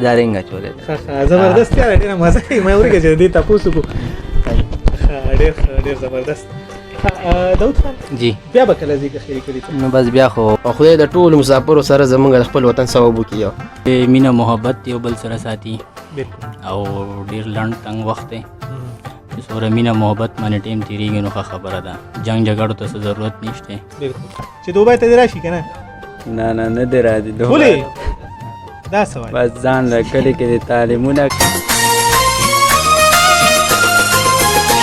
دا رنګ اچولې ده. زبردست یاره ډېره مزه کوي. ما ورکړه چې دې تپوس وکړو. ډېر زبردست. داود خان جی بیا به کله ځي که خیري کړي ته؟ نو بس بیا خو خدای د ټولو مسافرو سره زمونږ د خپل وطن ثواب وکړي. مینه محبت یو بل سره ساتي بالکل. او ډیر لنډ تنګ وخت دی چې څومره مینه محبت باندې ټیم تېرېږي نو ښه خبره ده. جنګ جګړو ته څه ضرورت نشته. بالکل. چې دوبۍ ته دې راشي که نه؟ نه دی راځي. ولې دا سوال بس ځان له کلي کې د تعلیمونه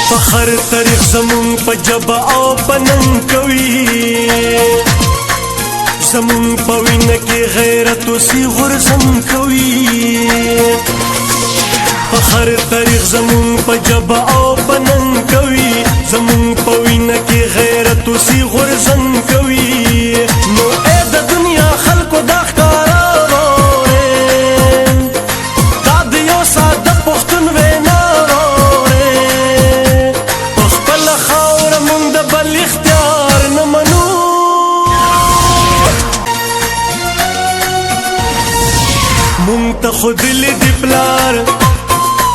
فخر تاریخ زمون په جبه او په ننګ کوي، زمون په وینه کې غیرت اوسي غورځنګ کوي. فخر تاریخ زمون په جبه او په ننګ کوي، زمون په وینه کې غیرت اوسي غورځنګ کوي. نو اې د دنیا خلکو دا ښکاره وره دا د یو ساده پښتون وینا خود لیدی پلار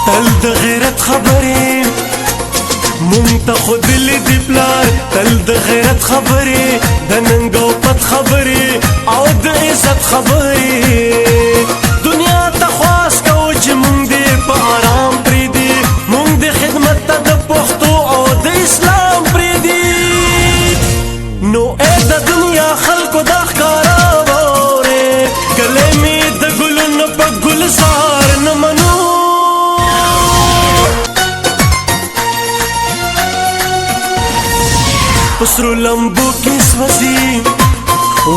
تل د غیرت خبرې، مونږ ته خود لیدی پلار تل د غیرت خبرې، د ننګ او پت خبرې او د عزت خبرې. دنیا ته خواست کوو چې مونږ دې په آرام پرېږدي، مونږ د خدمت ته د پښتو او د اسلام پرېږدي. نو ای د دنیا خلکو دا ښکاره واورې ګلې مې د ګلونو په گلزار نه منو. پسرو لمبو کې سوځي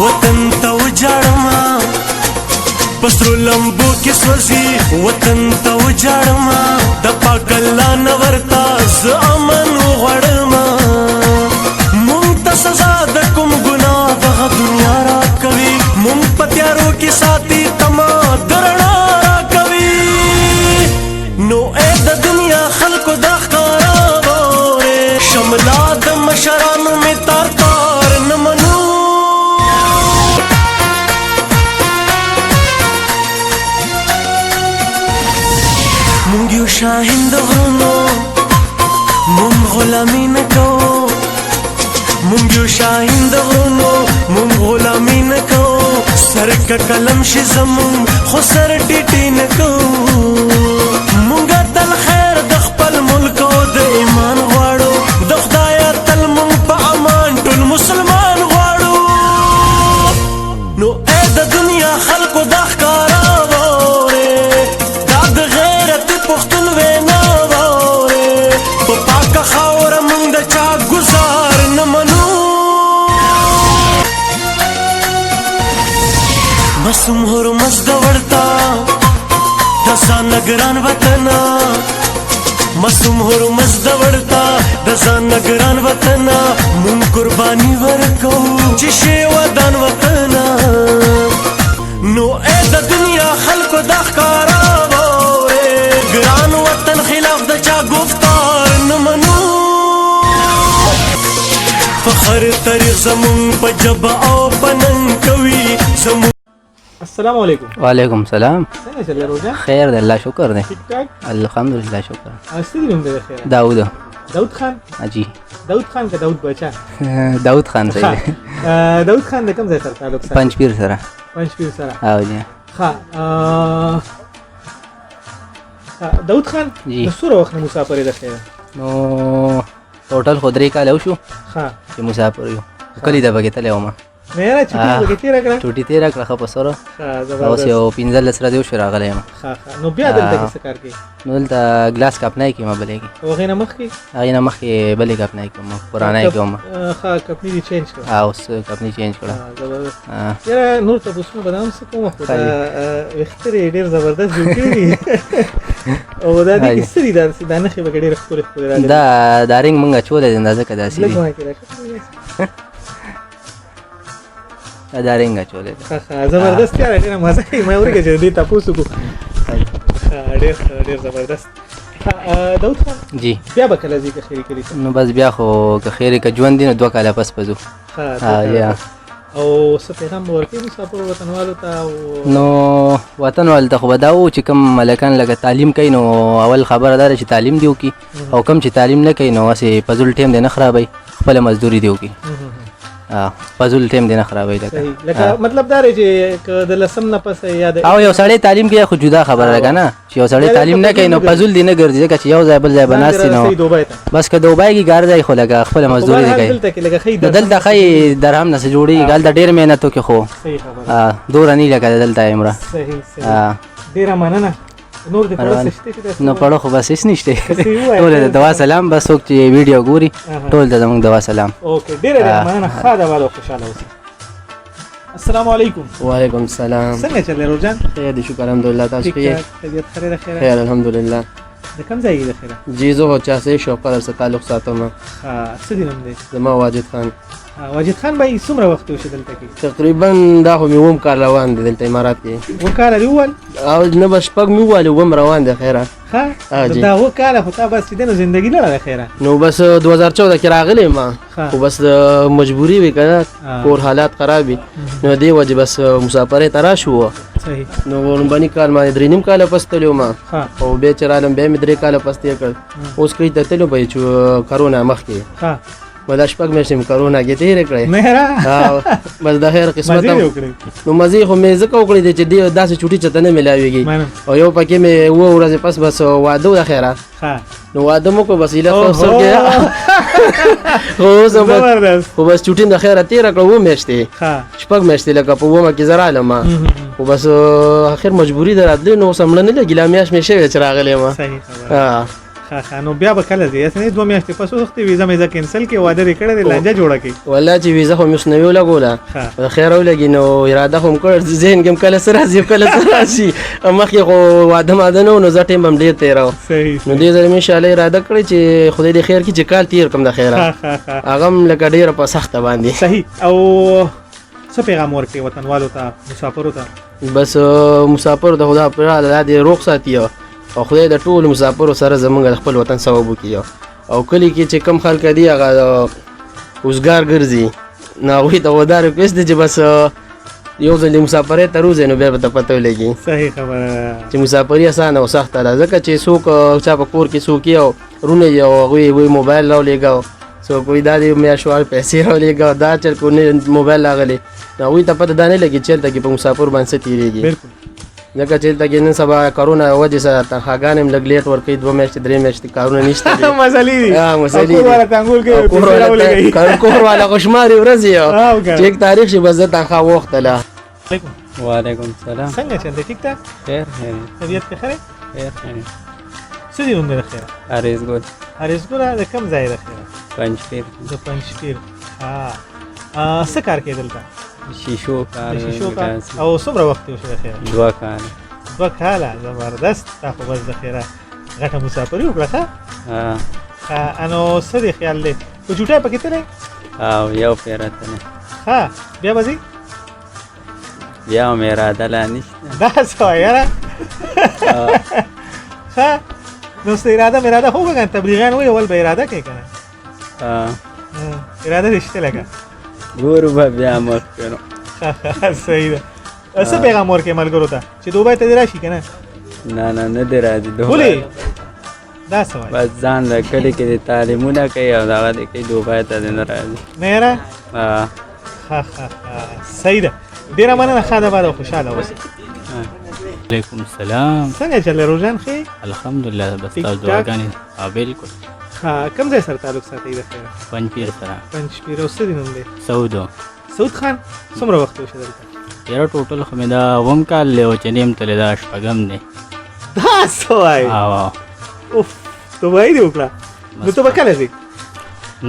وطن ته وجاړما، پسرو لمبو کې سوځي وطن ته وجاړما. د پاک الله نه ورته زه امن وغواړما. مونږ ته سزا د کوم ګناه دغه دنیا راکوي، مونږ په تیارو کې ساتي تما درنا راکوي. نو اے د دنیا خلکو دا ښکاره وره شملا د مشرانو مې تار تار نه منو. مونږ یو شاهین د غرونو مونږ غلامي نه کوو، مونږ یو شاهین د غرونو مونږ غلامي نه کوو. سر که قلم شي زمون خو سر ټیټی نه کوو. مونږه تل خیر د خپل ملک او د ایمان غواړو، د خدایه تل مونږ په امان ټول مسلمان غواړو. نو ای د دنیا خلکو دا ښکاره واورې دا د غیرت پښتون وینا واورې. په پاکه خاوره مونږ د چا ګزار نه منو. مسوم هرمز د ورتا د ځان ګران وطنا، مسوم هرمز د ورتا د ځان ګران وطنا. مون قرباني ورکو چې شی ودان وطنا. نو اے د دنیا خلکو دا ښکاره وره ګران وطن خلاف د چا گفتار نه منو. فخر تاریخ زمون په جبه او په ننګ کوي زمون. السلام علیکم. وعلیکم السلام. څنګه چلې روزه؟ خیر دی الله شکر دی. ټیک ټاک الحمدلله شکر. ستاسو نوم دی خیر؟ داود. داود خان؟ جی داود خان که داود بچا؟ داود خان صحیح دی. داود خان د کوم ځای سره تعلق ساتي؟ پنجپیر سره. پنجپیر سره. او جی ښه داود خان جی د څومره وخت نه مسافر یې د خیر؟ نو ټوټل خو 3 کاله وشو ښه چې مسافر یو. کلي ته پکې تللی وم. نه یاره چوټي پکې تېره کړه؟ چوټي تېره کړه ښه په سره. ښه اوس زبردست. یو 15 ورځې وشوې راغلی یم. ښه نو بیا دلته کې څه کار کوې؟ نو دلته ګلاس کپنۍ کې ما بلې کې هغې نه مخکې؟ هغې نه مخکې بلې کپنۍ کې وم پرانۍ کې وم. ښه کپنۍ دې چینج کړه؟ اوس کپنۍ چینج کړه. زبردست. یاره نور تپوسونه به دا هم څه کومه خو دا ویښته یې ډېر زبردست جوړ کړي دي. او دا دې کې څه دي دا نښې پکې ډېرې ښکلې ښکلې راغلي. دا رنګ مونږ اچولی دی دا ځکه داسې دي. دا رنګ اچولی دی. زبردست یاره ډېره مزه کوي. ما ورکړه چې دې تپوس وکړو. ډېر زبردست. داود خان جی بیا به کله ځي که خیري کړي ته؟ نو بس بیا خو که خیر که ژوند دی نو 2 کاله پس به ځو. او څه پیغام به ورکوي مسافر وطنوالو ته او نو وطن والته خو به دا و چې کوم ملکان لکه تعلیم کوي نو اول خبره دا ده چې تعلیم دې وکړي او کوم چې تعلیم نه کوي نو هسې فضول ټیم دې نه خرابوي خپله مزدوري دې وکړي فضول ټیم دې نه خرابوي صحیح لکه مطلب دا دی چې که د لسم نه پس یا د او یو سړی تعلیم کوي خو جدا خبره ده که نه چې یو سړی تعلیم نه کوي نو فضول دې نه ګرځي ځکه چې یو ځای بل ځای به ناست نو دوبۍ ته بس که دوبۍ کې ګرځي خو لکه خپله مزدوري دې کوي دلته کې لکه ښه نو دلته ښایي درهم نه څه جوړېږي هلته ډېر محنت وکړي خو صحیح خبره دوره نه لکه دلته عمره صحیح ډېره مننه نور دې پړه شته چې نو پړه خو بس هېڅ نشته ووایې. ټول د دوا سلام بس څوک چې ویډیو ګوري ټول ته زموږ دوا سلام اوکې ډېره مننه ښه ده والو خوشحاله اوسئ السلام علیکم وعلیکم السلام څنګه چل دی روزان خیر دی شکر الحمدلله تاسو ٹھیک ښه یې ٹھاک طبیعت خیر ده خیر خیر الحمدلله د کوم ځای کې ده خیر جی زه خو چا سه شوق در سره تعلق ساتم ها څه دي نوم دی زما واجد خان واجد خان بھائی څومره وخت وشو دلته کې تقریبا دا خو مې ووم کار روان دی دلته امارات کې وکاله دی ول او نه بس شپږ مې ووالې ووم روان دی خیره ها جی. دا وکاله خو تا بس دې نو ژوندګي نه ده خیره نو بس 2014 کې راغلی ما ها. خو بس مجبوری وي کنه کور حالات خراب وي نو دی وجه بس مسافرې ته راشو صحیح نو ورنبني کال ما درې نیم کاله پس تلو ما ها او بیا چې رالم بیا مې درې کاله پس تېر کړ اوس کړي ته تلو به چې کرونا مخکې ها ولا شپږ میاشتې مې کرونا کې تېرې کړې مهرا بس د خیر قسمت مزه هم وکړي نو مزې خو مې ځکه وکړې دی چې داسې چوټي چېرته نه میلاوېږي منم او یو پکې مې اووه ورځې پس بس واده و د خیره ها نو واده مو کو بس ایله خو سر کې خو اوس هم زبردست خو بس چوټي د خیره تېره کړه اووه میاشتې ها شپږ میاشتې لکه په اوومه کې زه رالم خو بس اخر مجبوري د راتلې نو اوس هم مړه نه لګي لا میاشت مې شوې چې راغلی یم صحیح خبره ها نو بیا به کله ځې اسنه 2 میاشتې پس وخت ویزا مې کینسل کې واده یې کړی دی لانجه جوړه کړي والله چې ویزه خو مې اوس نوې ولګوله ها د خیر ولګي نو اراده خو م کړ ذهن کې هم کله څه راځي کله څه راشي مخکې خو واده ماده نه و نو زه ټیم هم ډېر تېراو صحیح نو دې ځل مې انشاءالله اراده کړې چې خدای دې خیر کړي چې کال تېر کړم د خیره هغه هم لکه ډېره په سخته باندې صحیح او څه پیغام ورکړي وطنوالو ته مسافرو ته بس مسافر د خدا پر الله دې روغ ساتي او خدای د ټول مسافرو سره زمونږ د خپل وطن ثواب وکړي او کلی کې چې کم خلک دي هغه اوسګار ګرځي نو هغوی ته ودا ریکویسټ دی چې بس یو ځل مسافرۍ ته روځئ نو بیا به ته پته ولګي صحیح خبره چې مسافري اسانه او سخته ده ځکه چې څوک چا په کور کې څوک یې او رونه یې او هغوی وایي موبایل راولېږه څوک وایي دا دې میاشتوال پیسې راولېږه دا چل کو نه موبایل راغلی نو هغوی ته پته دا نه لګي چې هلته کې په مسافر باندې څه تېرېږي بالکل ځکه چې دلته کې نن سبا کرونا وجې سره تنخواګانې هم لږ لیټ ورکوي 2 میاشتې 3 میاشتې کارونه نشته دي مسلې دي مسلې دي کور والا تنګول کې پیسې راولېږي کور والا خو شماري ورځې او که. چې یک تاریخ شي بس زه تنخوا ووختله علیکم وعلیکم السلام څنګه چل دی ټیک ټاک خیر خیر طبیعت کې خیر خیر خیر څه دي نوم دی د خیره حریص ګل هریزګوره د کوم ځای د خیره پنجپیر د پنجپیر ها څه کار کوې دلته شیشو کار د شیشو کار داسې او څومره وخت وشو د خیره 2 کاله 2 کاله زبردست تا خو بس د خیره غټه مسافري وکړه ښه ها انو څه دی خیال دی په جوټه پکې تللی او یو پیرته نه ها بیا به ځې بیا مې اراده لا نشته دا څه وایې یاره ښه نو څه اراده خو که تبلیغیان وایي اول به اراده کوي که نه اراده دې شته لکه ګورو به بیا مخکې نو صحیح ده څه پیغام ورکړې ملګرو ته چې دوبۍ ته دې راشي که نه نه نه نه دی راځي ولې دا څه وایي بس ځان له کلي کې د تعلیمونه کوي او دغه دې کوي دوبۍ ته دې نه راځي نه یاره ها صحیح ده ډېره مننه ښه ده باید خوشحاله اوسئ علیکم السلام څنګه چل دی روزان ښه الحمدلله بس ټیک تاسو ټاک. دعاګانې بالکل کوم ځای سره تعلق ساتئ د خیره پنجپیر سره پنجپیر او څه دي نوم دی سعودو سعود خان څومره وخت وشو دلته یاره ټوټل خو مې دا اووم کال دی او چې نیم تللی دا شپږم دی دا څه وایي او اوف دوبۍ دې وکړه نو ته به کله ځې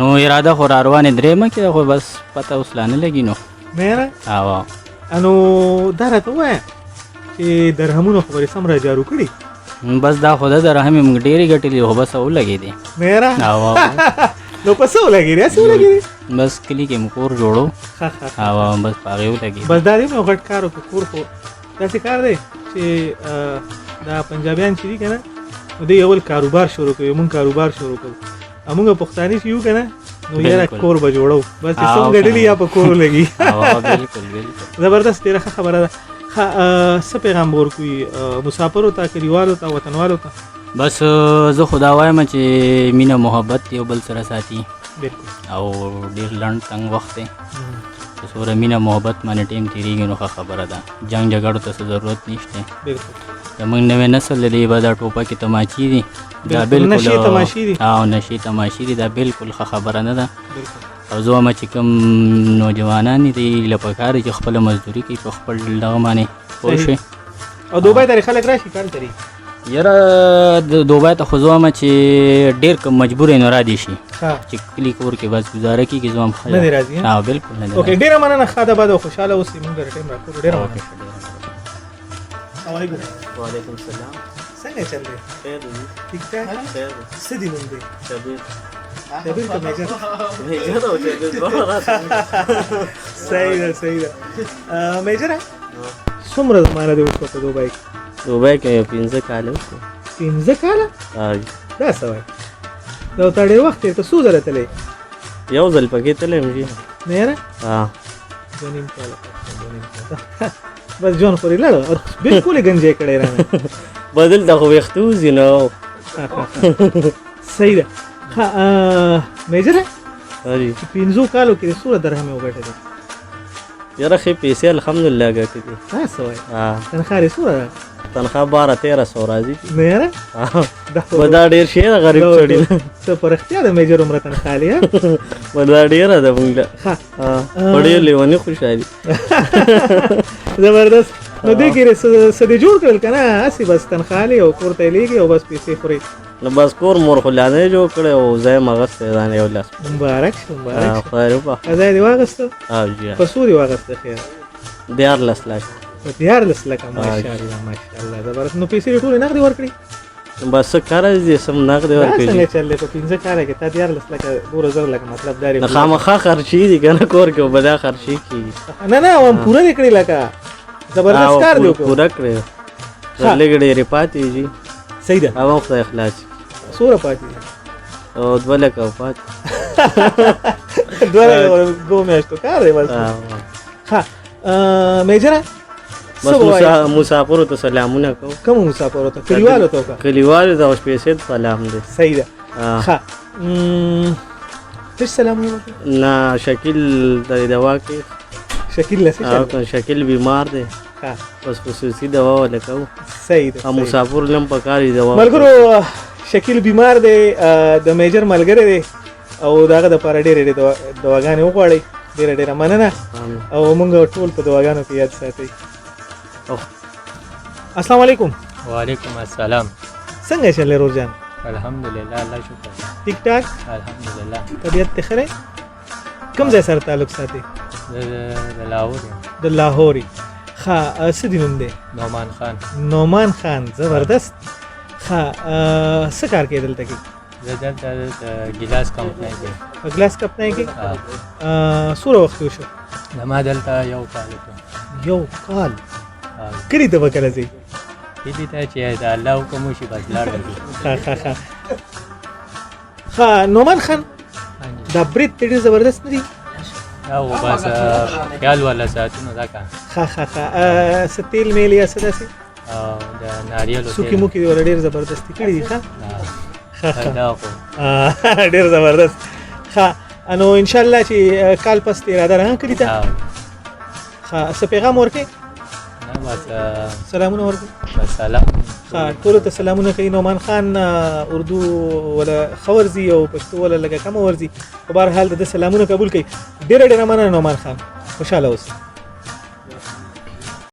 نو اراده خو را روانې درېیمه کې ده خو بس پته اوس لا نه لګي نو نه یاره او انو دا راته ووایه چې درهمونو خبرې سم را جارو کړي بس دا خو د رحم موږ ډېرې ګټلې خو بس ولګې دي نه یاره او نو په څه ولګېدې هسې ولګېدې بس کلي کې مو کور جوړو او بس په هغې ولګې بس دا دې نو غټ کار وکړو کور خو داسې کار دی چې دا پنجابیان چې دي که نه نو دوی اول کاروبار شروع کوي مونږ کاروبار شروع کوو او مونږ پښتانه چې یو که نه نو یاره بالکل. کور به جوړو بس چې او څنګه ډېلی یا په کور لګي او بالکل بالکل زبردست ډېره ښه خبره ده څه پیغام ورکوي مسافرو ته کلیوالو ته وطنوالو ته بس زه خو دا وایم چې مینه محبت یو بل سره ساتي بالکل او ډېر لنډ تنګ وخت دی چې څومره مینه محبت باندې ټیم تېرېږي نو ښه خبره ده جنګ جګړو ته څه ضرورت نشته بالکل زمونږ نوی نسل دی به دا ټوپکې تماچې دي دا بالکل. بالکل نشې تماشې دي. او نشې تماشې دي دا بالکل ښه خبره نه ده بالکل او زه وایم چې کوم نوجوانان دي دوی له پکار دي چې خپله مزدوري کوي په خپل دغه باندې پوه شوې او دوبۍ ته خلک راشي کار کوي یاره د دوبۍ ته خو زه وایم چې ډېر کم مجبور یې نو را دي شي ها چې کلي کور کې بس گزاره کېږي زه هم ښه نه دی راځي ها بالکل نه دی اوکې ډېره مننه ښه ده بد او خوشحاله اوسئ موږ د ټیم راکړو ډېره راځي. مننه السلام علیکم وعلیکم السلام څنګه چل دی خیر دی ٹھیک ٹھاک خیر څه دي نوم دی شبیر شبیر که میجر میجر او شبیر دواړه صحیح ده صحیح ده میجر څومره زمانه دی اوس په دوبۍ کې دوبۍ کې 15 کال وشو 15 کاله دا څه وایي دا تا ډېر وخت تېر کړ څو ځله تللی یو ځل پکې تللی یم جی نه یاره ها 2.5 کاله بس جون خوري لړ بالکل یې گنجې کړی رانه بدل ته خو وختوزي نو صحیح ده میجر هري 15 کالو کې څومره درهم وګټلې یاره ښې پیسې الحمدلله ګټې دي دا څه وایي ها تنخواه یې څومره ده تنخواه 12-1300 راځي نه یاره دا خو به دا ډېر شی ده غریب سړي ته په رښتیا د میجر عمره تنخواه لې به دا ډېره ده موږ له ها په ډېر لیوني خوشحالي زبردست نو دې کې څه دې جوړ کړل که نه هسې بس تنخواه لې او کور ته یې لېږي او بس پیسې خوري نو بس کور مور خو لا نه جوړ کړی او ځای م اغوستی ځان یو لاس مبارک شه مبارک شه خدای وبخښه ځای دې واغسته او جی په څو دې واغسته خیر 14 لک په 14 لکه ماشاءالله ماشاءالله زبردست نو پیسې دې ټولې نغدې ورکړې بس څه کار دي سم نقد دا ورکړي څنګه چل دی په 15 کاله کې تا 14 لکه 2000 لکه مطلب دا نه خامخا خرچي دي کنه کور کې به دا خرچي کیږي نه نه هم پوره دې کړې لکه زبردست کار دی وکړو پورا کړی لږ ډېرې پاتې جي صحیح ده هغه خدای اخلاص سوره پاتې ده او 2 لک او پاتې دوه دو میاشتو کار دی بس ها میجر بس مسافرو ته سلامونه کوو کوم مسافرو ته کلیوالو ته وکړه کلیوالو ته سپیشل سلام دی صحیح ده ها څه سلامونه وکړه نه شکیل د دوا کې شکیل لسی او شکیل بیمار دی ها بس خصوصي دوا ولا کوو صحیح ده مسافر لم پکاري دوا ملګرو شکیل بیمار دی د میجر ملګری دی او داغه د پاره ډېرې دواګانې وغواړئ ډېره ډېره مننه او موږ ټول په دواګانو کې یاد ساتئ السلام علیکم وعلیکم السلام څنګه چل دی رور جان الحمدلله الله شکر ټیک ټاک الحمدلله طبیعت ته ښه دی کوم ځای سره تعلق ساتي د لاهور یم د لاهوري ښه څه دي نوم دی نعمان خان نعمان خان زبردست ښه څه کار کوې دلته کې زه دلته د ګیلاس کمپنۍ کې په ګلاس کمپنۍ کې څومره وخت وشو زما دلته یو کال وکړ یو کال کلي ته به کله ځئ کلي ته چې د الله حکم وشي بس لاړ ځو ښه نعمان خان دا برید ته ډېر زبردست نه دی دا خو بس خیال والا ساعتونه دا کار ښه څه تیل میل یا څه داسې او د ناریلو سوکي موکي دې ورله ډېر زبردستي کړي دي ښه دا خو ډېر زبردست ښه نو انشاءالله چې کال پس ته اراده ده کلي ته ښه څه پیغام ورکړې نه بس سلامونه ورکړو بس سلام ښه ټولو ته سلامونه کوي نعمان خان اردو ولا ښه ورځي او پښتو ولا لږه کمه ورځي په بهرحال د ده سلامونه قبول کوي ډېره ډېره مننه نعمان خان خوشحاله اوسئ